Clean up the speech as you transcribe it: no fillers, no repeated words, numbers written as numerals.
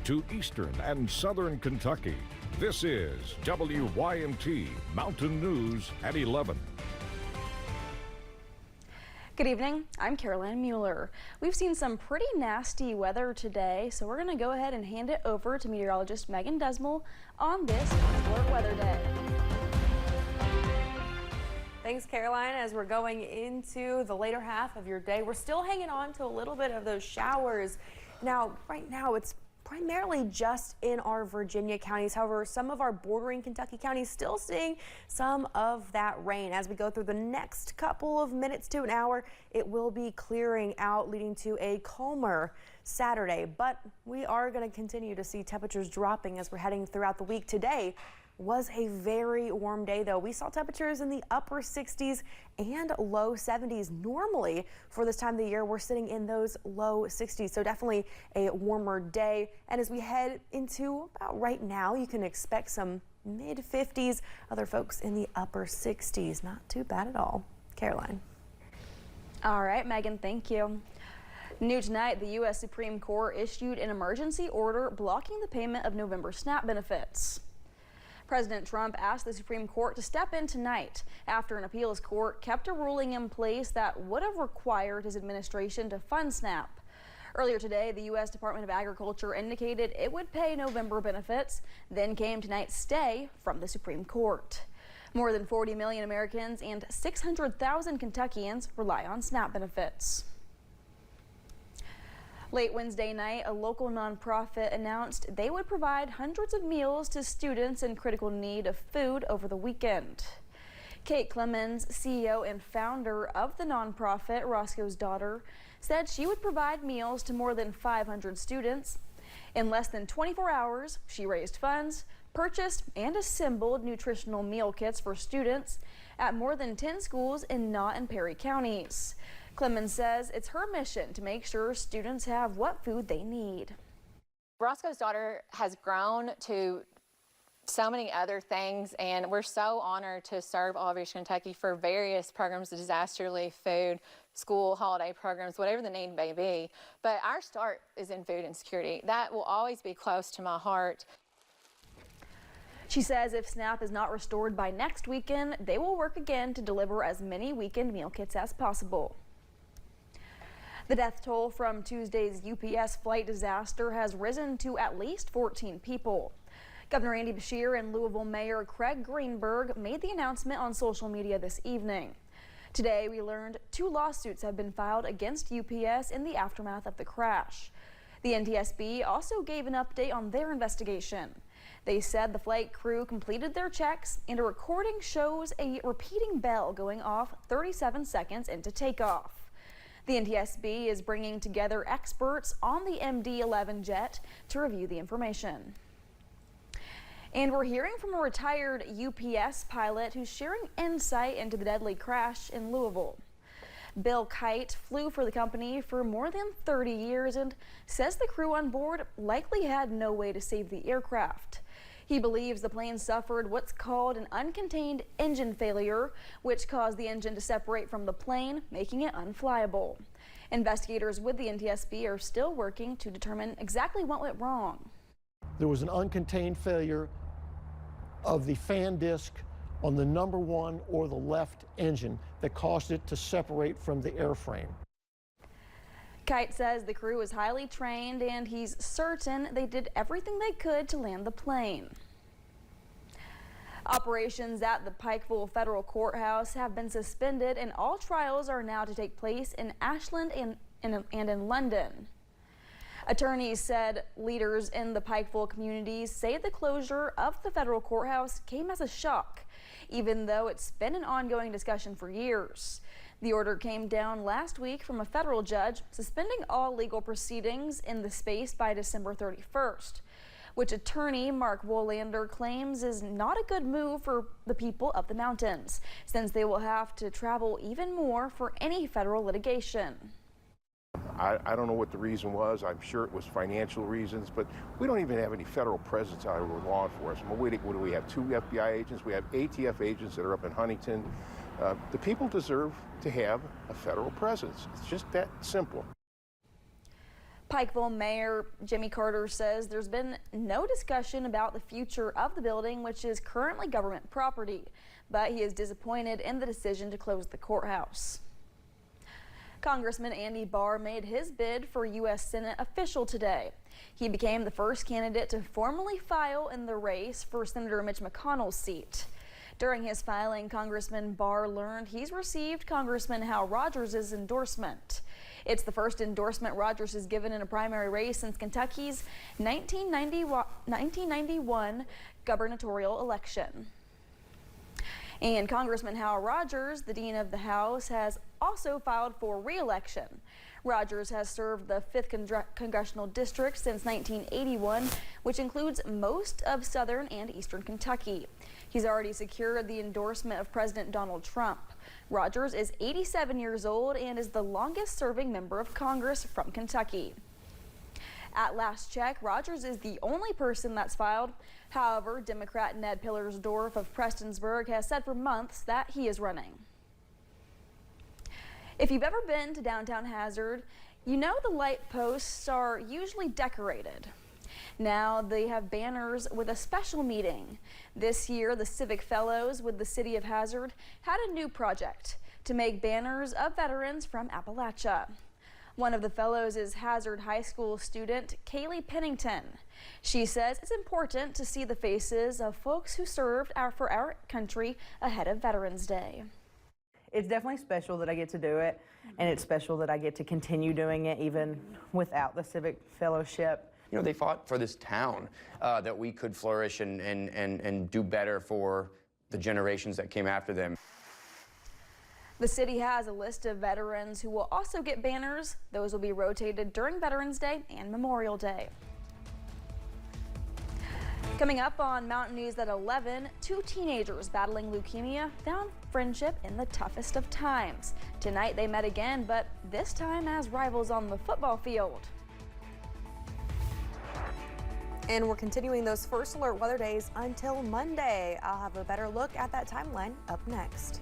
to eastern and southern Kentucky. This is WYMT Mountain News at 11. Good evening, I'm Caroline Mueller. We've seen some pretty nasty weather today, so we're going to go ahead and hand it over to meteorologist Megan Desmel on this Alert Weather Day. Thanks, Caroline. As we're going into the later half of your day, we're still hanging on to a little bit of those showers. Now, right now, it's primarily just in our Virginia counties. However, some of our bordering Kentucky counties still seeing some of that rain. As we go through the next couple of minutes to an hour, it will be clearing out, leading to a calmer Saturday. But we are going to continue to see temperatures dropping as we're heading throughout the week. Today was a very warm day, though. We saw temperatures in the upper 60s and low 70s. Normally, for this time of the year, we're sitting in those low 60s, so definitely a warmer day. And as we head into about right now, you can expect some mid-50s. Other folks in the upper 60s. Not too bad at all. Caroline. All right, Megan, thank you. New tonight, the U.S. Supreme Court issued an emergency order blocking the payment of November SNAP benefits. President Trump asked the Supreme Court to step in tonight after an appeals court kept a ruling in place that would have required his administration to fund SNAP. Earlier today, the U.S. Department of Agriculture indicated it would pay November benefits, then came tonight's stay from the Supreme Court. More than 40 million Americans and 600,000 Kentuckians rely on SNAP benefits. Late Wednesday night, a local nonprofit announced they would provide hundreds of meals to students in critical need of food over the weekend. Kate Clemens, CEO and founder of the nonprofit Roscoe's Daughter, said she would provide meals to more than 500 students. In less than 24 hours, she raised funds, purchased and assembled nutritional meal kits for students at more than 10 schools in Knott and Perry counties. Clemens says it's her mission to make sure students have what food they need. Roscoe's Daughter has grown to so many other things, and we're so honored to serve all of East Kentucky for various programs, disaster relief, food, school, holiday programs, whatever the need may be. But our start is in food insecurity. That will always be close to my heart. She says if SNAP is not restored by next weekend, they will work again to deliver as many weekend meal kits as possible. The death toll from Tuesday's UPS flight disaster has risen to at least 14 people. Governor Andy Beshear and Louisville Mayor Craig Greenberg made the announcement on social media this evening. Today, we learned 2 lawsuits have been filed against UPS in the aftermath of the crash. The NTSB also gave an update on their investigation. They said the flight crew completed their checks and a recording shows a repeating bell going off 37 seconds into takeoff. The NTSB is bringing together experts on the MD-11 jet to review the information. And we're hearing from a retired UPS pilot who's sharing insight into the deadly crash in Louisville. Bill Kite flew for the company for more than 30 years and says the crew on board likely had no way to save the aircraft. He believes the plane suffered what's called an uncontained engine failure, which caused the engine to separate from the plane, making it unflyable. Investigators with the NTSB are still working to determine exactly what went wrong. There was an uncontained failure of the fan disc on the number 1 or the left engine that caused it to separate from the airframe. Kite says the crew is highly trained and he's certain they did everything they could to land the plane. Operations at the Pikeville Federal Courthouse have been suspended and all trials are now to take place in Ashland and in London. Attorneys said leaders in the Pikeville communities say the closure of the federal courthouse came as a shock, even though it's been an ongoing discussion for years. The order came down last week from a federal judge suspending all legal proceedings in the space by December 31st, which attorney Mark Woolander claims is not a good move for the people of the mountains, since they will have to travel even more for any federal litigation. I don't know what the reason was. I'm sure it was financial reasons, but we don't even have any federal presence out here with law enforcement. What do we have? 2 FBI agents. We have ATF agents that are up in Huntington. The people deserve to have a federal presence. It's just that simple. Pikeville Mayor Jimmy Carter says there's been no discussion about the future of the building, which is currently government property, but he is disappointed in the decision to close the courthouse. Congressman Andy Barr made his bid for U.S. Senate official today. He became the first candidate to formally file in the race for Senator Mitch McConnell's seat. During his filing, Congressman Barr learned he's received Congressman Hal Rogers' endorsement. It's the first endorsement Rogers has given in a primary race since Kentucky's 1991 gubernatorial election. And Congressman Hal Rogers, the Dean of the House, has also filed for re-election. Rogers has served the 5th Congressional District since 1981, which includes most of southern and eastern Kentucky. He's already secured the endorsement of President Donald Trump. Rogers is 87 years old and is the longest serving member of Congress from Kentucky. At last check, Rogers is the only person that's filed. However, Democrat Ned Pillersdorf of Prestonsburg has said for months that he is running. If you've ever been to downtown Hazard, you know the light posts are usually decorated. Now they have banners with a special meaning. This year, the Civic Fellows with the City of Hazard had a new project to make banners of veterans from Appalachia. One of the fellows is Hazard High School student Kaylee Pennington. She says it's important to see the faces of folks who served for our country ahead of Veterans Day. It's definitely special that I get to do it, and it's special that I get to continue doing it even without the Civic Fellowship. You know, they fought for this town that we could flourish and do better for the generations that came after them. The city has a list of veterans who will also get banners. Those will be rotated during Veterans Day and Memorial Day. Coming up on Mountain News at 11, 2 teenagers battling leukemia found friendship in the toughest of times. Tonight they met again, but this time as rivals on the football field. And we're continuing those first alert weather days until Monday. I'll have a better look at that timeline up next.